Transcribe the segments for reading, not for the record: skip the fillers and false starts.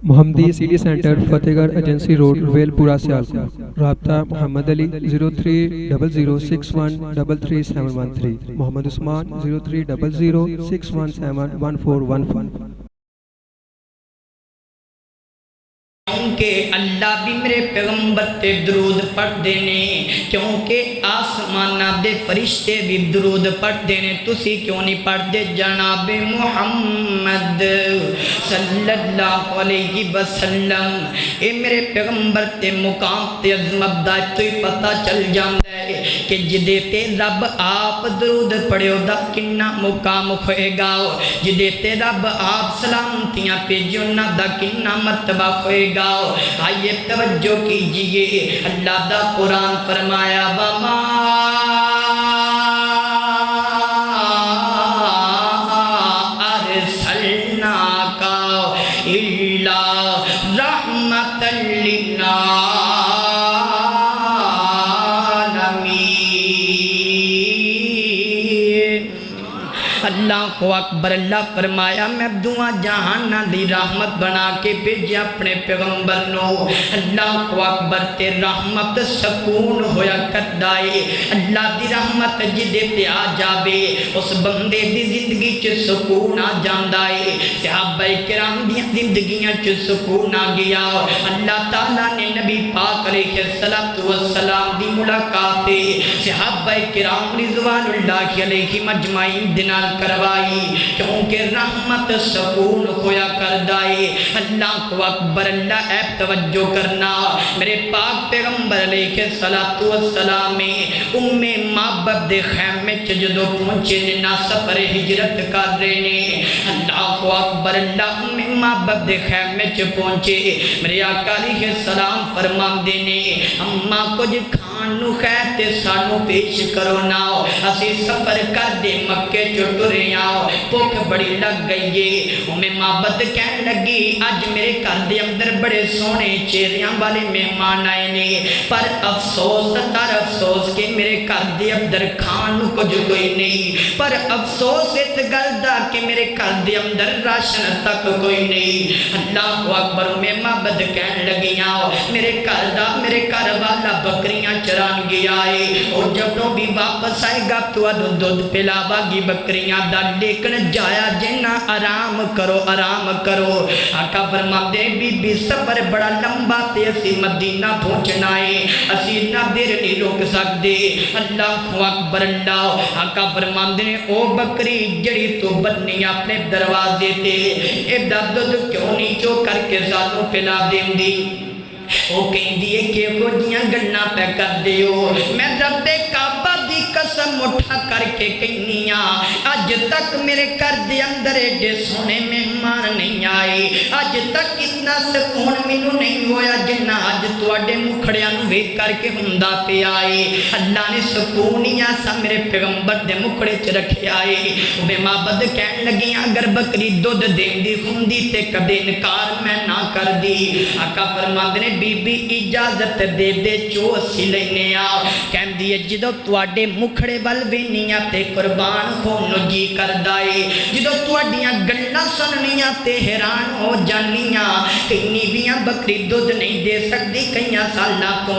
محمدی CD centre فتح گڑھ agency road royal پورہ سیالکوٹ۔ رابطہ محمد علی 030061337113، محمد عثمان 030061711415۔ کیونکہ اللہ بھی میرے پیغمبر تے درود پڑھ دینے، کیونکہ آسمانہ دے فرشتے بھی درود پڑھ دینے، تسی کیوں نہیں پڑھ دے جناب محمد صلی اللہ علیہ وسلم؟ اے میرے پیغمبر تے مقام تے عظمت دا تو ہی پتہ چل جاندہ ہے کہ جدے تے رب آپ درود پڑھے دا کنہ مقام ہوئے گا، جدے تے رب آپ سلامتیاں پیجو نہ دا کنہ مرتبہ ہوئے گا۔ آئیے توجہ کیجئے، اللہ دا قرآن فرمایا وَمَا أَرْسَلْنَاكَ إِلَّا رَحْمَةً لِلْعَالَمِينَ۔ اللہ اکبر، اللہ فرمایا میں دعا جہانہ دی رحمت بنا کے بھیجے اپنے پیغمبر نو۔ اللہ اکبر، تے رحمت سکون ہویا کردائے، اللہ دی رحمت جدے تے آ جاوے اس بندے دی زندگی چ سکون آ جاندائے۔ صحابہ کرام دی زندگیاں چ سکون آ گیا۔ اللہ تعالیٰ نے نبی پاک علیہ السلام دی ملاقات صحابہ کرام رضوان اللہ علیہ مجمعین دنال کروائی، کیونکہ رحمت سکون ہویا کردائے۔ اللہ اکبر، اللہ اے توجہ کرنا، میرے پاک پیغمبر علیہ السلام میں مابد دے خیمے جدو پہنچے نہ سفر ہجرت کر رہے نے۔ اللہ اکبر، اللہ مابد دے خیمے پہنچے، میرے آقا علیہ السلام فرما دینے اماں کچھ کھانو خیتے سانو پیش کرو ناؤ، اسی سفر کر دے مکے ٹرے آؤ، بھوک بڑی لگ گئی ہے۔ مابد کہنے لگی آج میرے گھر دے اندر بڑے سونے چہریاں والے مہمان آئے نے، پر افسوس تر افسوس کہ میرے گھر دے اندر کھان کچھ کوئی نہیں، پر افسوس اس گل دا کہ میرے گھر دے اندر راشن تک کوئی نہیں۔ اللہ اکبر، مابد کہنے لگی آؤ میرے گھر دا میرے گھر والا بکریاں چران گیا ہے، اور جب بھی واپس آئے گا تو دودھ پلاوا گی بکریاں دا، لیکن جایا جنا آرام کرو آرام کرو۔ آقا فرماتے بی بی سفر بڑا لمبا تے اسی مدینہ پہنچنا ہے، اسی نہ دیر نہیں روک سکتے۔ اللہ اکبر، اللہ آقا فرماتے ہیں او بکری جڑی تو بنی اپنے دروازے تے ایڈا دودھ کیوں نہیں چو کر کے سانو پلا دیں دی؟ وہ کہیں دیئے کہ خودیاں گلنا پہ کر دیو، میں رب کعبہ دی قسم اٹھا کر کے کہنیاں آج تک میرے گھر دے اندر ایڈے سونے مہمان نہیں آئے، آج تک اتنا سکون مینوں نہیں ہویا جنہ آج تواڈے مکھڑیاں نو ویکھ کر کے ہوندا پہ آئے۔ اللہ نے سکون ہی ایسا میرے پیغمبر دے مکھڑے چ رکھے آئے۔ مابد کہنے لگی اگر بکری دودھ دین دی ہوندی تے کدے انکار میں نہ کر دی۔ آقا فرماندے نے بی بی اجازت دے دے چو اسی لینے آؤ، کہن دیئے جدو تواڈے مکھڑے بل وینیاں تے قربان ہونو جی کردائے، جدو تواڈیاں گلنا سننیاں تے حیران ہو جانیاں، کئنی بیاں بکری دودھ نہیں دے سکتی کئیاں سالہ کو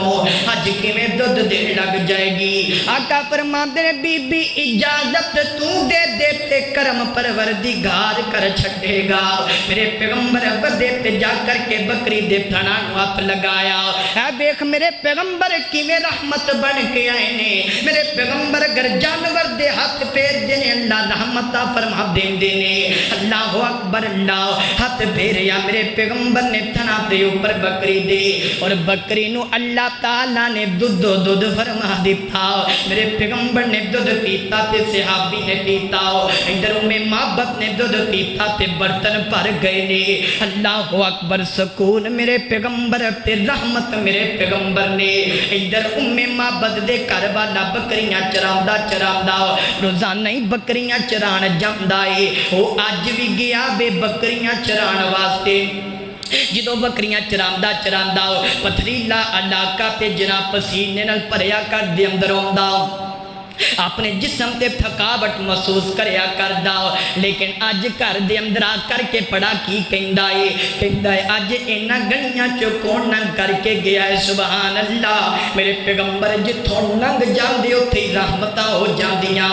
آج کی میں دودھ دے لگ جائے گی۔ آقا فرماندے نے بی بی اجازت تو دے دے تے کرم پروردگار کر چھٹے گا۔ میرے پیغمبر بدے تے جا کر کے بکری دے تھنان وات لگایا، اے بیک میرے پیغمبر کی میں رحمت بن کے آئے نے، میرے پیغمبر اگر جانور دے ہاتھ پیر دینے اللہ رحمتہ فرما دین دینے۔ اللہ اکبر، اللہ ہاتھ پیریا میرے پیغمبر نے تھنا دے اوپر بکری دے، اور بکری نو اللہ تعالیٰ نے دودھ فرما دیتا، میرے پیغمبر نے دودھ پیتا تے صحابی نے پیتا، ادھر مابد نے دودھ پیتا تے برتن پر گئے نے۔ اللہ اکبر، سکون میرے پیغمبر تے رحمت میرے پیغمبر نے۔ ادھر مابد دے گھر والا بکریاں چراندا روزانہ ہی بکریاں چران جاندا ہے، وہ اج بھی گیا بے بکریاں چران واسطے۔ جدو بکریاں چراندا پتھریلا علاقہ تے جناب پسینے نال بھریا کر دے اندر آوندا، اپنے جسم تے تھکاوٹ محسوس کریا کردا لیکن اج گھر دے اندر آ کر کے پڑا کی کہندا ہے اج اینا گلیاں چوں کون ننگ کر کے گیا ہے سبحان اللہ میرے پیغمبر جتھوں ننگ جاندے اوتھے رحمتاں ہو جاندیاں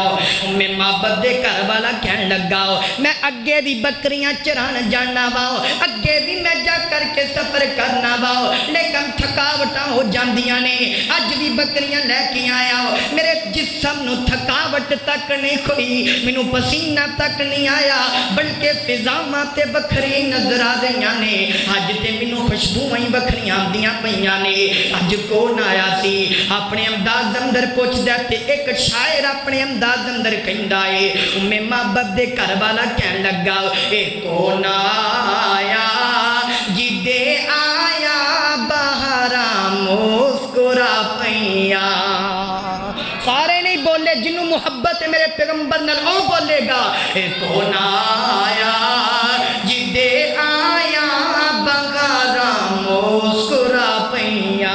میں محبت دے گھر والا کہن لگا میں اگے بھی بکریاں چران جانا وا اگے بھی میں جا کر کے سفر کرنا وا لیکن تھکاوٹاں ہو جاندیاں نے اج بھی بکریاں لے کے آیا میرے جسم نو تھکاوٹ تک نہیں کھوئی مینوں پسینہ تک نہیں آیا بلکہ فضاواں تے بکھری نظر آ گئیاں نے اج تے مینوں خوشبوئیں بکھریاں آندیاں پیاں نے اج کون آیا سی اپنے انداز اندر پوچھدا تے ایک شاعر اپنے انداز اندر کہندا ہے میں محبت دے گھر والا کہن لگا اے کون آیا جدے آیا بہاراں مسکرا پیاں سارے نہیں بولے جنہوں محبت ہے میرے پیغمبر نال او بولے گا اے کون آیا جدے آیا بہاراں مسکرا پیاں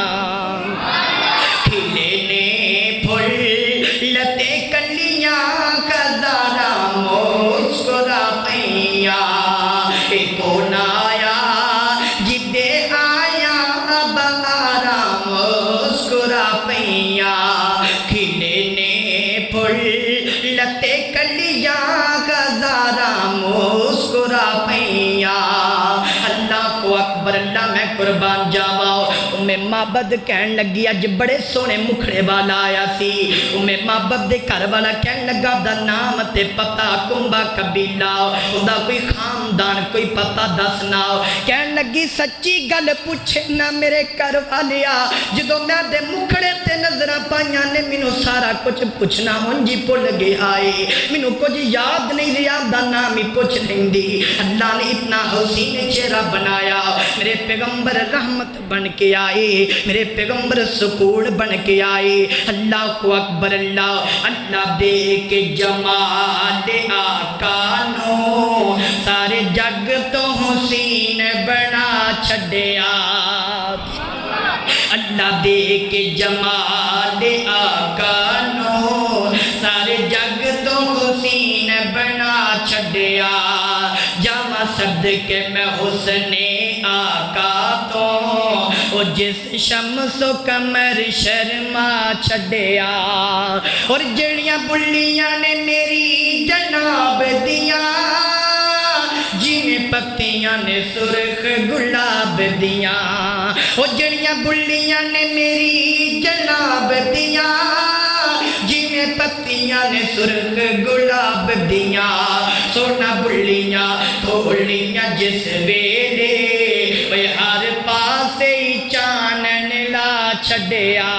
کھلے نے پھول لتے کلیاں کزارا مسکرا پیاں اے کون آیا جدے آیا بہاراں مسکرا پیاں کھلے نے پھول لتے کلیاں کزارا مسکرا پیاں اللہ اکبر اللہ میں قربان جاواں محبت کہن لگی اج بڑے سونے مکھڑے والا آیا سی محبت دے گھر والا کہن لگا دا نام تے پتہ کنبا قبیلہ دا کوئی خاندان کوئی پتہ دسنا کہن لگی سچی گل پوچھے نہ میرے گھر والیا جدو میں دے مکھڑے تے نظر پائیاں نے مینوں سارا کچھ پوچھنا ہنجی بھول گیا ہے مینوں کچھ یاد نہیں رہا دا نام ہی پوچھ لیندی اللہ نے اتنا حسین چہرہ بنایا میرے پیغمبر رحمت بن کے آئے میرے پیغمبر سکون بن کے آئے اللہ اکبر اللہ دے کے جمال آقا نو سارے جگ تو حسین بنا چھڈیا اللہ دے کے جمال آقا نو سارے جگ تو حسین بنا چھڈیا جامع صدقے میں حسن آقا تو او جس شمس و قمر شرما چھڈیا اور جڑیاں بلیاں نے میری جناب دیاں جویں پتیاں نے سرخ گلاب دیاں او جڑیاں بلیاں نے میری جناب دیاں جویں پتیاں نے سرخ گلاب دیاں سونا بلیاں تھوڑیاں جس ویلے ہر پاسے چانن لا چھڈیا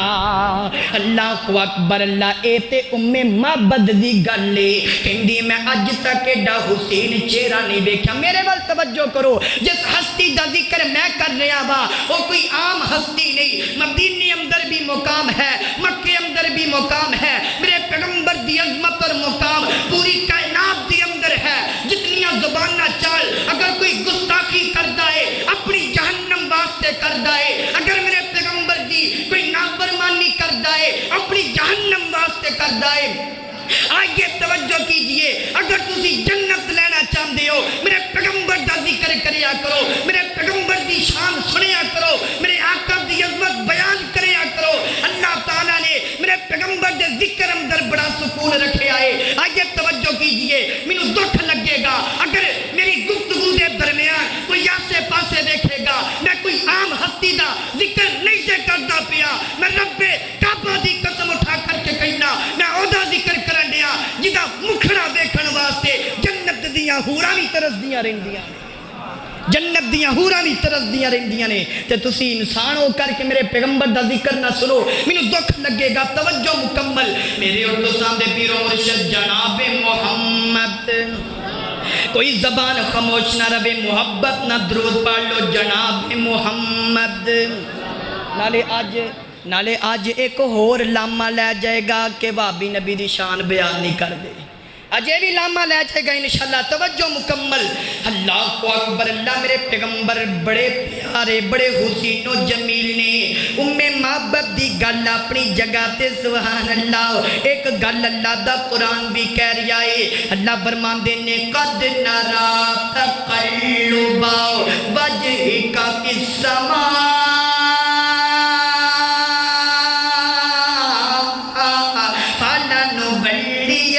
اللہ اکبر اللہ اے تے محبت دی گل ہے کہندی میں اج تک ایڈا حسین چہرہ نہیں ویکھیا میرے ول توجہ کرو جس ہستی دا ذکر میں کر رہا وا وہ کوئی عام ہستی نہیں مدینے اندر بھی مقام ہے مکے اندر بھی مقام ہے میرے پیغمبر دی عظمت اور مقام پوری کائنات دی اندر ہے جتنیاں زباناں چال اگر کوئی گستاخی کردا ہے اپنی جہنم واسطے کردا ہے اگر میرے پیغمبر دی کوئی نافرمانی کردا ہے اپنی جہنم واسطے کردا ہے آئیے توجہ کیجئے اگر تسی جنت لینا چاہتے ہو میرے پیغمبر دا ذکر کریا کرو میرے پیغمبر دی شان سنیا کرو میرے آقا دی عظمت بیان کریا کرو اللہ تعالیٰ نے میرے پیغمبر دے ذکر اندر بڑا سکون رکھے آئے آئیے توجہ کیجئے مینوں دکھ لگے گا اگر میری گفتگو دے درمیان کوئی آسے پاسے دیکھے گا میں کوئی عام ہستی دا ذکر نہیں سے کرتا پیا میں رب کعبہ دی قسم اٹھا کر کے کہنا میں عہدہ ذکر کرن دیا جدا مکھڑا دیکھن واسطے جنت دیاں حوراں بھی ترسدیاں رہندیاں جنت دیاں حوراں بھی ترسدیاں رہندیاں نے تے تسی انسان ہو کر کے میرے پیغمبر دا ذکر نہ سنو مینوں دکھ لگے گا توجہ مکمل میرے اور تساں دے پیر و مرشد جناب محمد کوئی زبان خاموش نہ رہے محبت نہ درود پڑھ لو جناب محمد نالے آج ایک اور لامہ لے جائے گا کہ بابی نبی دی شان بیان نہیں کر دے اجے بھی لامہ لے جائے گا انشاءاللہ توجہ مکمل اللہ کو اکبر اللہ میرے پیغمبر بڑے پیارے بڑے حسین و جمیل نے محبت دی گل اپنی جگہ تے سبحان اللہ ایک گل اللہ دا قرآن بھی کہہ رہا ہے اللہ فرماندے نے قد نرا تقلب وجهك في السماء فلنولينك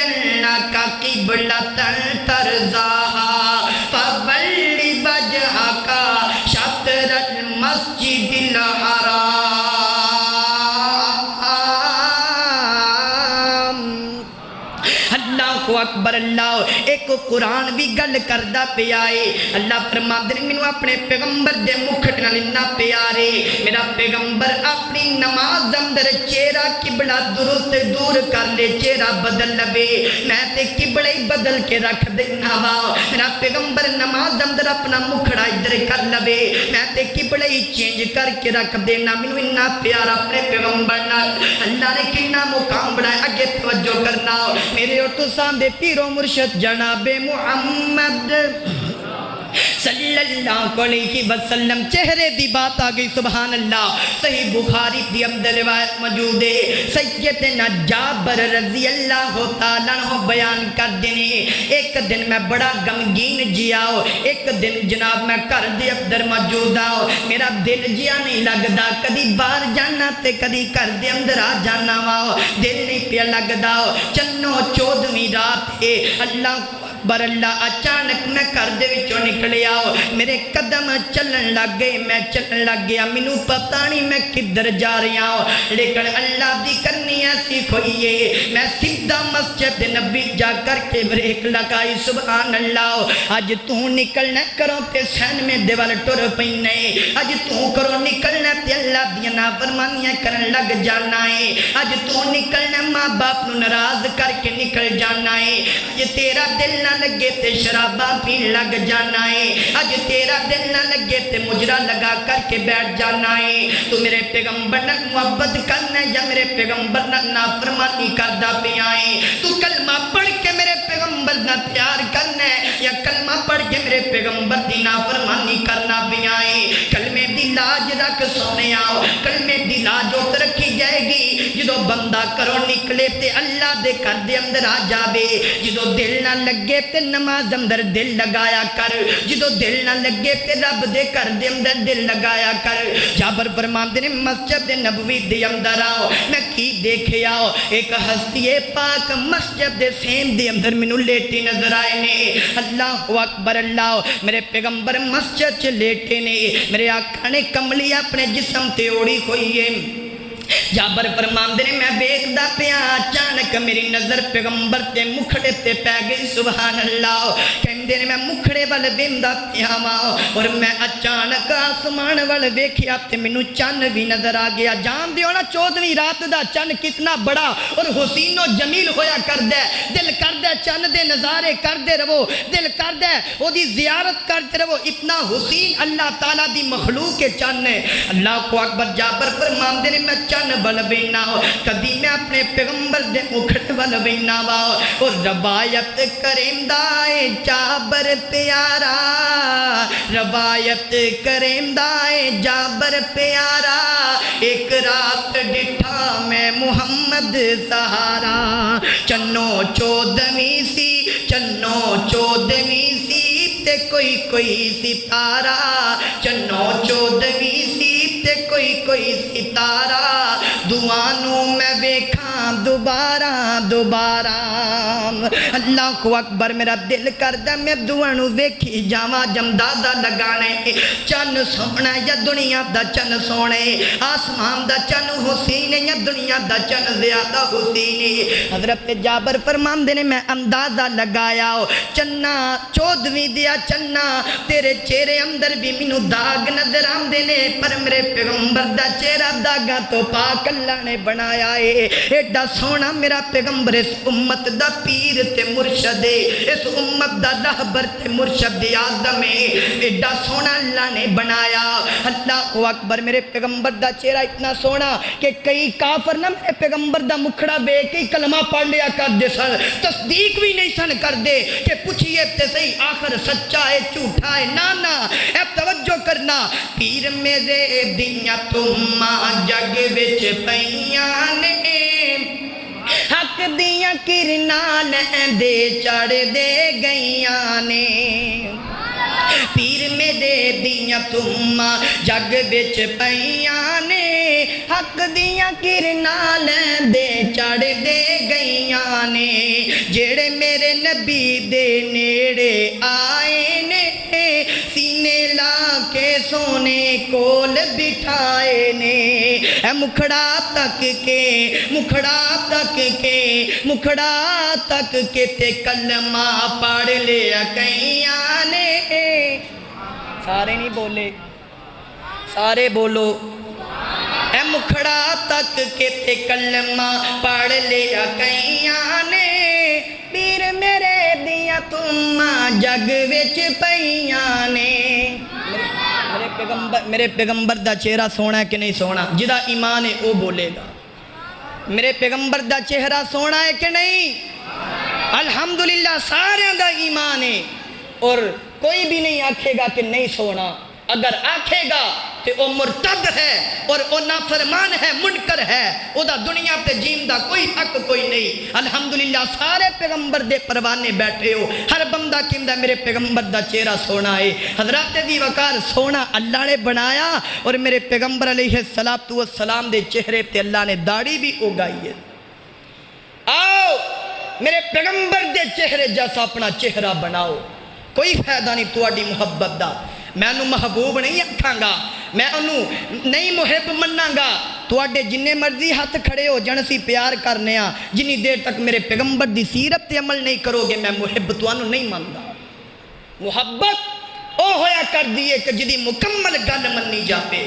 قبلة ترضاها فول وجهك شطر المسجد الحرام اکبر اللہ ایک قرآن بھی گل کردہ پیائے اللہ فرماندے نے مینوں اپنے پیغمبر دے مکھٹ نال اتنا پیارے میرا پیغمبر اپنی نماز اندر چہرہ قبلہ درست دور کر لے چہرہ بدل لبے میں تے قبلہ ہی بدل کے رکھ دینا وا میرا پیغمبر نماز اندر اپنا مکھڑا ادھر کر لبے میں تے قبلہ ہی چینج کر کے رکھ دینا مینوں اتنا پیار اپنے پیغمبر نال اللہ نے کتنا مقام بنایا اگے توجہ کرنا میرے اور تو سامنے پیر و مرشد جناب محمد صلی اللہ علیہ وسلم چہرے دی بات آگئی سبحان اللہ صحیح بخاری دی اندر روایت موجود ہے سیدنا جابر رضی اللہ تعالیٰ عنہ بیان کر دینے ایک دن میں بڑا غمگین جیا ایک دن جناب میں گھر دے اندر موجود آؤ میرا دل جیا نہیں لگدا کدی باہر جانا تے کدی گھر دے اندر آ جانا وا دل نہیں پیا لگدا چنو 14ویں رات ہے اللہ بر اللہ اچانک میں گھر دے وچوں نکلے آؤ میرے قدم چلن لگ گئے میں چلن لگ گیا مینوں پتہ نہیں میں کدھر جا رہا ہوں لیکن اللہ دی کرنی ایسی کھوئی ہے میں سیدھا مسجد نبی جا کر کے بریک لگائی سبحان اللہ اج تو نکلنا کرو تے سین میں دیوال ٹر پینے اج تو کرو نکلنا تے اللہ دی نافرمانیاں کرن لگ جانا ہے اج تو نکلنا ماں باپ نو ناراض کر کے نکل جانا ہے اج تیرا دل نہ لگے تے شراباں پین لگ جانا ہے اج تیرا دل نہ لگے تے مجرا لگا کر کے بیٹھ جانا ہے تو میرے پیغمبر نہ محبت کرنا ہے یا میرے پیغمبر نہ نافرمانی کردہ پیا ہے تو کلمہ پڑھ کے میرے پیغمبر نہ پیار کرنا ہے یا کلمہ پڑھ کے میرے پیغمبر دی نافرمانی کرنا پیا ہے کلمے دی لاج رکھ سونے آؤ کلمے دی لاج ات رکھی جائے گی جدو بندہ کرو نکلے تے اللہ دے کر دے اندر آ جاوے جدو دل نہ لگے تے نماز اندر دل لگایا کر جدو دل نہ لگے تے رب دے کر دے اندر دل لگایا کر جابر فرماندے نے مسجد نبوی دے اندر آؤ میں کی دیکھے آؤ ایک ہستی پاک مسجد دے سین دے اندر منو لیٹی نظر آئے نے اللہ اکبر اللہ میرے پیغمبر مسجد چ لیٹے نے میرے آقا نے کملی اپنے جسم تے اوڑی ہوئی ہے جابر فرماندے نے میں ویکھدا پیا اچانک میری نظر پیغمبر تے مکھڑے تے پے گئی سبحان اللہ کہندے نے میں مکھڑے ول ویندا پیا وا اور میں اچانک آسمان ول ویکھیا تے مینوں چن بھی نظر آ گیا جان دیو نا 14ویں رات دا چن کتنا بڑا اور حسین و جمیل ہویا کردا ہے دل کردا ہے چن دے نظارے کردے رہو دل کردا ہے او دی زیارت کرتے رہو اتنا حسین اللہ تعالی دی مخلوق کے چن ہے اللہ کو اکبر جابر فرماندے نے میں چن بل بینا ہو کدی میں اپنے پیغمبر دے مکھڑ بل بینا وا اور روایت کریم دائے جابر پیارا روایت کریم دائے جابر پیارا ایک رات ڈٹھا میں محمد سہارا چنو 14ویں سی چنو 14ویں سی تے کوئی ستارہ چنو 14ویں سی تے کوئی ستارہ دعانوں میں بیکھاں دوبارہ اللہ کو اکبر میرا دل کردہ میں دعانوں بیکھی جاواں جمدازہ لگانے چن سونا یا دنیا دا چن سونے آسمان دا چن حسین یا دنیا دا چن زیادہ حسین حضرت جابر فرماندے نے میں اندازہ لگایا چنہ 14ویں دیا چنہ تیرے چہرے اندر بھی مینوں داغ نظر آندے نے پر میرے پیغمبر دا چہرہ داغا تو پاک اللہ نے بنایا ہے ایڈا سونا میرا پیغمبر اس امت دا پیر تے مرشد ہے، اس امت دا رہبر تے مرشد اعظم ہے، ایڈا سونا اللہ نے بنایا۔ اللہ اکبر، میرے پیغمبر دا چہرہ اتنا سونا کہ کئی کافر نہ میرے پیغمبر دا مکھڑا بے کے کلمہ پڑھ لیا کر دے سن، تصدیق بھی نہیں سن کر دے کہ پوچھئے تے صحیح آخر سچا ہے جھوٹا ہے، نانا اے توجہ کرنا، پیر میرے دیاں تماں جگ وچ پیاں نے، حق دیاں کرناں لیندے چڑھ دے گئیاں نے، پیر میرے دیاں تماں جگ وچ پیاں نے، حق دیاں کرناں لیندے چڑھ دے گئیاں نے، جڑے میرے نبی دے نیڑے آئے نے، سینے لا کے سونے کول بٹھائے نے، اے مکھڑا تک کے مکھڑا تک کے مکھڑا تک کے تے کلمہ پڑھ لیا کئیاں نے، سارے نہیں بولے، سارے بولو، اے مکھڑا تک کے تے کلمہ پڑھ لیا کئیاں نے، پیر میرے دیاں تماں جگ وچ پیاں نے۔ میرے پیغمبر دا چہرہ سونا ہے کہ نہیں سونا؟ جدا ایمان ہے وہ بولے گا۔ میرے پیغمبر دا چہرہ سونا ہے کہ نہیں؟ الحمدللہ سارے دا ایمان ہے، اور کوئی بھی نہیں آکھے گا کہ نہیں سونا، اگر آکھے گا تو وہ مرتد ہے اور وہ نافرمان ہے، منکر ہے، وہ دا دنیا پہ جین دا کوئی حق کوئی نہیں۔ الحمدللہ سارے پیغمبر دے پروانے بیٹھے ہو، ہر بندہ کہندا میرے پیغمبر دا چہرہ سونا ہے۔ حضرات دی وقار سونا اللہ نے بنایا، اور میرے پیغمبر علیہ السلام دے چہرے تے اللہ نے داڑھی بھی اگائی ہے۔ آؤ میرے پیغمبر دے چہرے جیسا اپنا چہرہ بناؤ، کوئی فائدہ نہیں تواڈی محبت دا، میں انہوں محبوب نہیں آکھاں گا، میں انہوں نہیں محب مننا گا، تواڈے جننے مرضی ہاتھ کھڑے ہو جن سی پیار کرنے ہاں، جنی دیر تک میرے پیغمبر دی سیرت تے عمل نہیں کرو گے میں محب توانوں نہیں ماندا۔ محبت او ہویا کر دیئے کہ جدی مکمل گل مننی جاپے،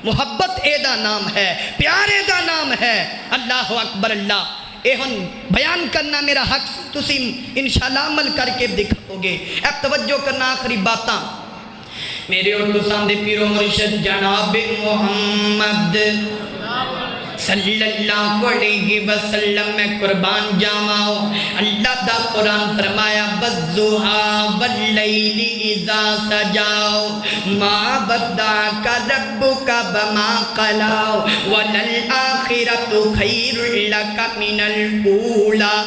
محبت اے دا نام ہے، پیار اے دا نام ہے۔ اللہ اکبر، اللہ اے ہن بیان کرنا میرا حق، تسی انشاءاللہ عمل کر کے دکھاؤ گے۔ اب توجہ کرنا آخری باتاں، میرے اور تساں دے پیر و مرشد جناب محمد صلی اللہ علیہ وسلم میں قربان جاواؤ۔ اللہ دا قرآن فرمایا وَالضُّحَىٰ وَاللَّيْلِ إِذَا سَجَىٰ مَا وَدَّعَكَ رَبُّكَ وَمَا قَلَىٰ وَلَلْآخِرَةُ خَيْرٌ لَكَ مِنَ الْأُولَىٰ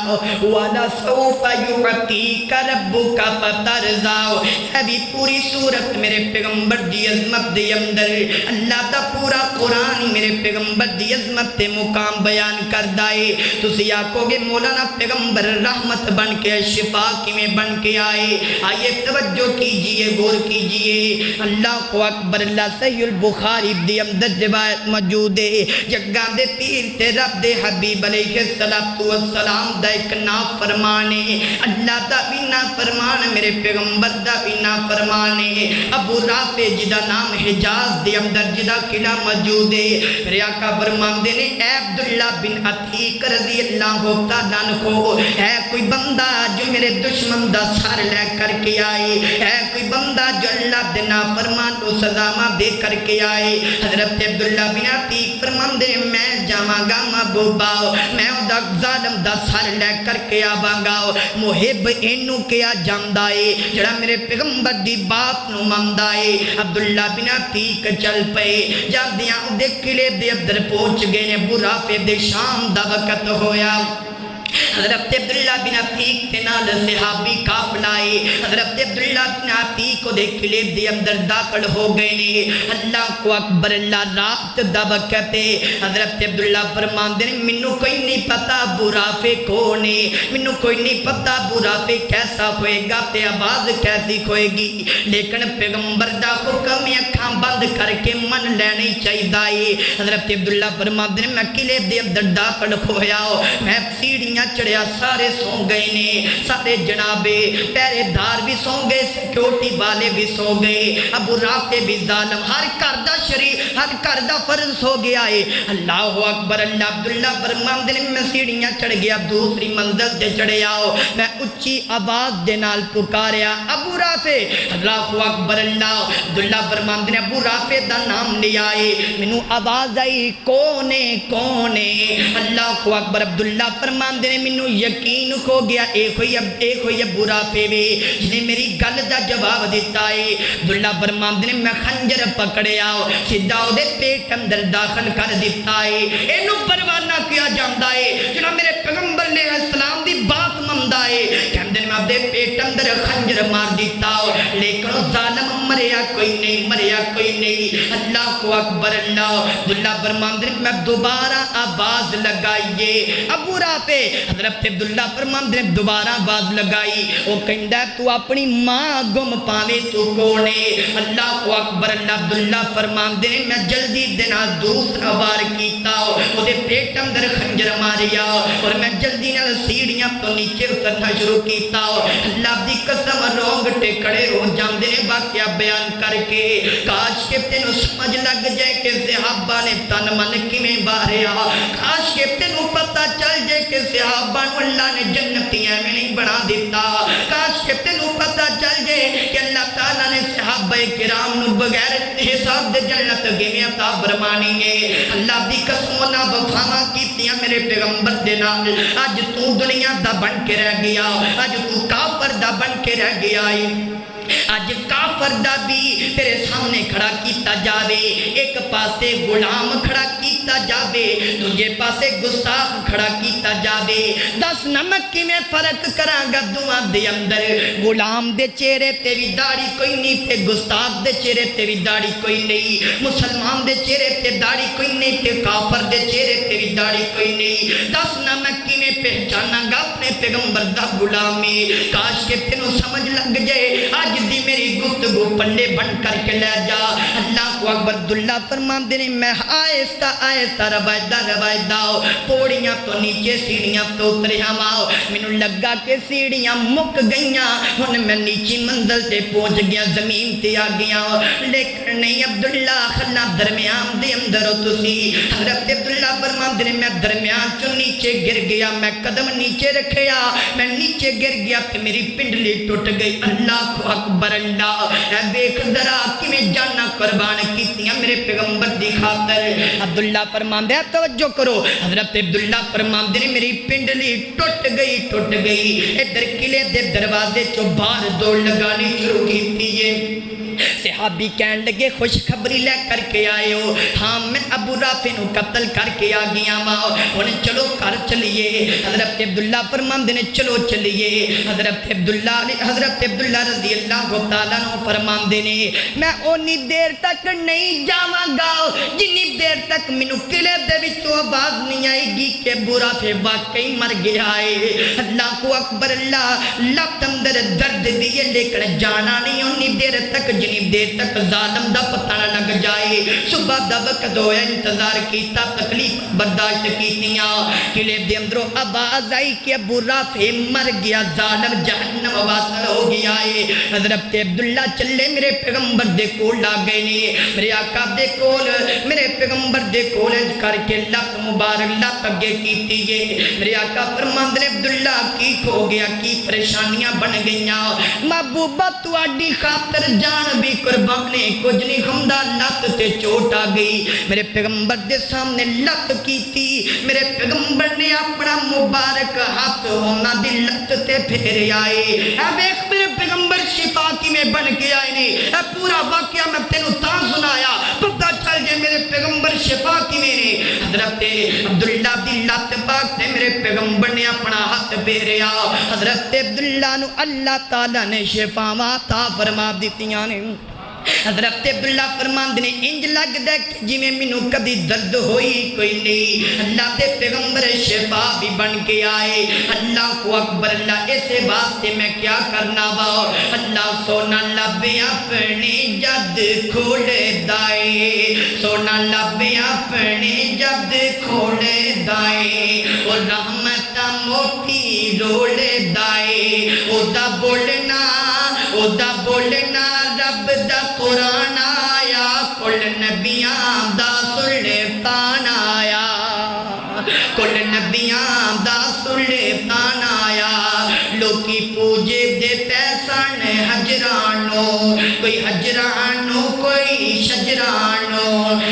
وَلَسَوْفَ يُعْطِيكَ رَبُّكَ فَتَرْضَىٰ۔ ہے بھی پوری صورت میرے پیغمبر دی عظمت دی اندر، اللہ دا پورا قرآن میرے پیغمبر دی عظمت تے مقام بیان کر دائے۔ تسی آکو گے مولانا پیغمبر رحمت بن کے شفا کی میں بن کے آئے، آئیے توجہ کیجئے، غور کیجئے۔ اللہ اکبر، اللہ صحیح البخاری دی اندر روایت موجود ہے، جگاں دے پیر تے رب دے حبیب علیہ السلام دا ایک نافرمان ہے، اللہ دا بھی نافرمان، میرے پیغمبر دا بھی نافرمان ہے۔ ابو رافع جدا نام حجاز دے اندر جدا قلعہ موجود ہے، میرے آقا فرماندے نے اے عبداللہ بن عتیق رضی اللہ تعالیٰ عنہ، ہے کوئی بندہ جو میرے دشمن دا سر لے کر کے آئے، ہے کوئی بندہ جو اللہ دے نافرمان کو سزا دے کر کے آئے۔ حضرت عبداللہ بن عتیق فرماندے نے میں جاواں گا محبوبا، میں دا ظالم دا سر لے کر کے آواں گا۔ محب اینو کیا جاندا ہے جڑا میرے پیغمبر دی بات نو مندا ہے۔ عبداللہ بن عتیق چل پئے، جاندیاں دے قلعے دے اندر پہنچ گئے نے، ابو رافع دے شام دا وقت ہویا۔ حضرت عبداللہ بن عتیق کے نال صحابی قافلہ آئے، حضرت عبداللہ بن عتیق کو دے قلعے دے اندر داخل ہو گئے نے۔ اللہ کو اکبر، اللہ رات دا وقت ہے۔ حضرت عبداللہ فرماندے نے مینوں کوئی نہیں پتا ابو رافع کون ہے، مینوں کوئی نہیں پتا ابو رافع کیسا ہوئے گا تے آواز کیسی ہوئے گی، لیکن پیغمبر دا حکم اکھاں بند کر کے من لینی چاہیے۔ حضرت عبداللہ فرماندے نے میں قلعے دے اندر داخل ہویا، میں سیڑھیاں چڑھیا سارے سو گئے نے سارے جنابے پہرے دار بھی سو گئے سیکیورٹی والے بھی سو گئے ابو رافع بھی ظالم ہر کردہ شریف ہر کردہ فرض سو گیا ہے اللہ اکبر اللہ عبداللہ فرماندے نے میں سیڑھیاں چڑھ گیا دوسری منزل تے چڑھے آؤ میں اچھی آواز دے نال پکاریا ابو رافع اللہ اکبر اللہ عبداللہ فرماندے نے ابو رافع دا نام لیا ہے مینوں آواز آئی کونے کونے اللہ اکبر عبداللہ فرماندے نے مینوں یقین ہو گیا ایک ہوئی ابو رافع وے جنہیں میری گل دا جواب دیتا ہے عبداللہ فرماندے نے میں خنجر پکڑیا سیدھا دے پیٹ اندر داخل کر دیتا ہے اینو پروانہ کیا جاندا ہے جنہاں میرے پیغمبر علیہ السلام دی بات مندا ہے کہندے میں اپنے پیٹ اندر خنجر مار دیتا لیکن ظالم مریا کوئی نہیں اللہ کو اکبر اللہ عبداللہ فرماندے نے میں دوبارہ آواز لگائیے ابو رافع حضرت عبداللہ فرماندے نے دوبارہ آواز لگائی وہ کہندا تو اپنی ماں گم پاوے تو کونے اللہ کو اکبر اللہ عبداللہ فرماندے نے میں جلدی دینا دوسرا بار کیتا وہ دے پیٹ اندر خنجر ماریا اور میں جلدی نہ سیڑھیاں تو نیچے اترنا شروع کیتا اللہ دی قسم رونگٹے کھڑے ہو جاندے نے واقعہ بیان کر کے کاش کہ تینوں سمجھ لگ جائے کہ صحابہ نے تن من کیویں واریا کاش کہ تینوں پتہ چل جائے کہ صحابہ نو اللہ نے جنتیاں میں نہیں بنا دیتا کاش کہ تینوں پتہ چل جائے کہ اللہ تعالیٰ نے صحابہ کرام نو بغیر حساب دے جنت کیویں عطا فرمانی ہے اللہ دی قسم نہ وفاواں کیتیاں میرے پیغمبر دے نال اج تو دنیا دا بن کے رہ گیا اج تو کافر دا بن کے رہ گیا ہے آج کافر دا بھی تیرے سامنے کھڑا کیتا جاوے ایک پاسے غلام کھڑا کیتا جاوے تجھے پاسے گستاخ کھڑا کیتا جاوے دس نمک کی میں فرق کرانگا دعا دے اندر غلام دے چہرے تے بھی داڑھی کوئی نہیں تے گستاخ دے چہرے تے بھی داڑھی کوئی نہیں مسلمان دے چہرے تے داڑھی کوئی نہیں تے کافر دے چہرے تے بھی داڑھی کوئی نہیں دس نمک کی میں پہچانا گا اپنے پیغمبر دا غلام میں کاش کہ تینوں سمجھ لگ جائے آج دی میری گفتگو پلے بن کر کے لے جا اللہ کو اکبر عبداللہ فرماندے نے میں آہستہ روایدہ پوڑیاں تو نیچے سیڑھیاں تو اتریا ماں مینوں لگا کہ سیڑھیاں مک گئیاں ہن میں نیچی منزل تے پہنچ گیا زمین تے آ گیا لیکن نہیں عبداللہ خلا درمیان دے اندر تسی حضرت عبداللہ فرماندے نے میں درمیان چوں نیچے گر گیا میں قدم نیچے رکھیا میں نیچے گر گیا تے میری پنڈلی ٹوٹ گئی اللہ کو اکبر اللہ اے دیکھ ذرا کیویں جانا قربان کیتیاں میرے پیغمبر دی خاطر عبداللہ فرماندے توجہ کرو حضرت عبداللہ فرماندے نے میری پنڈلی ٹوٹ گئی ادھر قلعے دے دروازے چوں باہر دوڑ لگانی شروع کیتی ہے صحابی کہن لگے خوشخبری لے کر کے آئے ہو ہاں میں ابو رافع نو قتل کر کے آ گیا ماں انہیں چلو کر چلیے حضرت عبداللہ فرماندے نے چلو چلیے حضرت عبداللہ رضی اللہ تعالیٰ نو فرماندے نے میں اونی دیر تک نہیں جاواں گا جنی دیر تک مینوں قلعے دے وچوں آواز نہیں آئے گی کہ ابو رافع واقعی مر گیا ہے اللہ کو اکبر اللہ لب اندر درد دیے لیکن جانا نہیں اونی دیر تک جنی دیر تک ظالم دا پتہ نہ لگ جائے صبح دا وقت ہویا انتظار کیتا تکلیف برداشت کیتیاں قلعے دے اندروں آواز آئی کہ ابو رافع مر گیا ظالم جہنم واصل ہو گیا ہے حضرت عبداللہ چلے میرے پیغمبر دے کول آ گئے نے میرے آقا دے کول میرے پیغمبر دے کول کر کے لت مبارک لت اگے کیتی ہے میرے آقا فرماندے عبداللہ کی کھو گیا کی پریشانیاں بن گئیاں محبوبہ تواڈی خاطر جان بھی قربانے کچھ نہیں ہمدا لت تے چوٹ آ گئی میرے پیغمبر دے سامنے لت کیتی میرے پیغمبر نے اپنا مبارک ہاتھ ہونا دی لت تے پھیر آئے اے دیکھ میرے پیغمبر شفا کی میں بن کے آئے نے اے پورا واقعہ میں تینوں تاں سنایا پتہ چل جائے میرے پیغمبر شفا کی میرے حضرت عبداللہ دی لت پاک تے میرے پیغمبر نے اپنا ہاتھ پھیریا حضرت عبداللہ نو اللہ تعالیٰ نے شفا عطا فرما دتیاں نے حضرت عبداللہ فرماندے نے انج لگ دے جی میں مینوں کبھی درد ہوئی کوئی نہیں اللہ دے پیغمبر شفا بھی بن کے آئے اللہ کو اکبر اللہ اسے واسطے میں کیا کرنا وا اللہ سونا لبے اپنے جد کھولے دائے سونا لبے اپنے جد کھولے دائے اور رحمت موتی رولے دائے او دا بولنا رب دا قرآن آیا کل نبیاں دا سلطان آیا کل نبیاں دا سلطان آیا لوکی پوجے دے پیسان حجرانو کوئی حجرانو کوئی شجرانو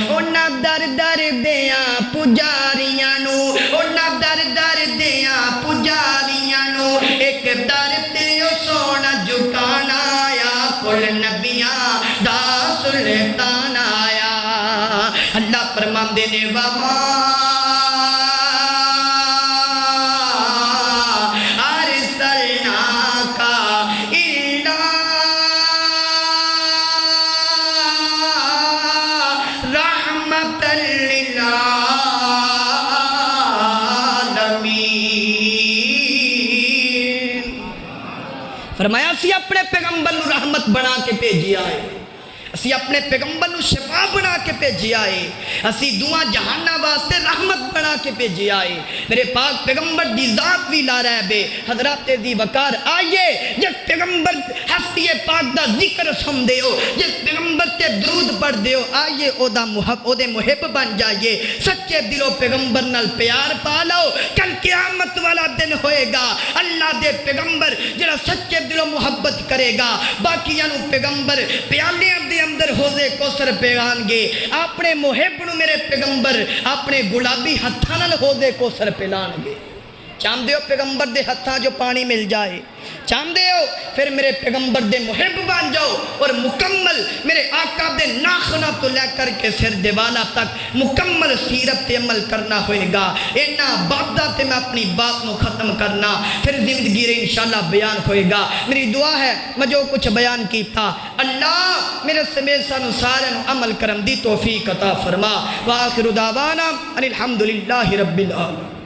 اونا در در دیاں پجاریانو اونا در در دیاں پجاریانو ایک در تیو سونا جھکانا آیا کل نبیاں دا سلطان آیا اللہ فرمان دینے وما فرمایا اسی اپنے پیغمبر نو رحمت بنا کے بھیجی آئے اسی اپنے پیغمبر نو شفا بنا کے بھیجی آئے اسی دعا جہانہ واسطے رحمت بنا کے بھیجی آئے میرے پاک پیغمبر دی ذات بھی لا رہے بے حضرات دی وقار آئیے جس پیغمبر ہستی پاک دا ذکر سن دے ہو جس پیغمبر تے درود پڑھ دے ہو آئیے او دے محب بن جائیے سچے دلو پیغمبر نال پیار پا لو کل قیامت والا دن ہوئے گا اللہ دے پیغمبر جڑا سچے دلو محبت کرے گا باقیانو پیغمبر پیالے دے اندر ہوزے کوسر پیغان گے اپنے محب نو میرے پیغمبر اپنے گلابی ہتھاں نال ہوزے کوسر پیلان گے چاہندے ہو پیغمبر دے ہتھاں جو پانی مل جائے چاہندے ہو پھر میرے پیغمبر دے محب بن جاؤ اور مکمل میرے آقا دے ناخنا تو لے کر کے سر دیوالا تک مکمل سیرت تے عمل کرنا ہوئے گا اینا بابدہ تے میں اپنی بات نو ختم کرنا پھر زندگی رہے انشاءاللہ بیان ہوئے گا میری دعا ہے میں جو کچھ بیان کی تھا اللہ میرے سمیت سانو سارے نو عمل کرم دی توفیق عطا فرما وآخر دعوانا ان الحمدللہ رب العالمین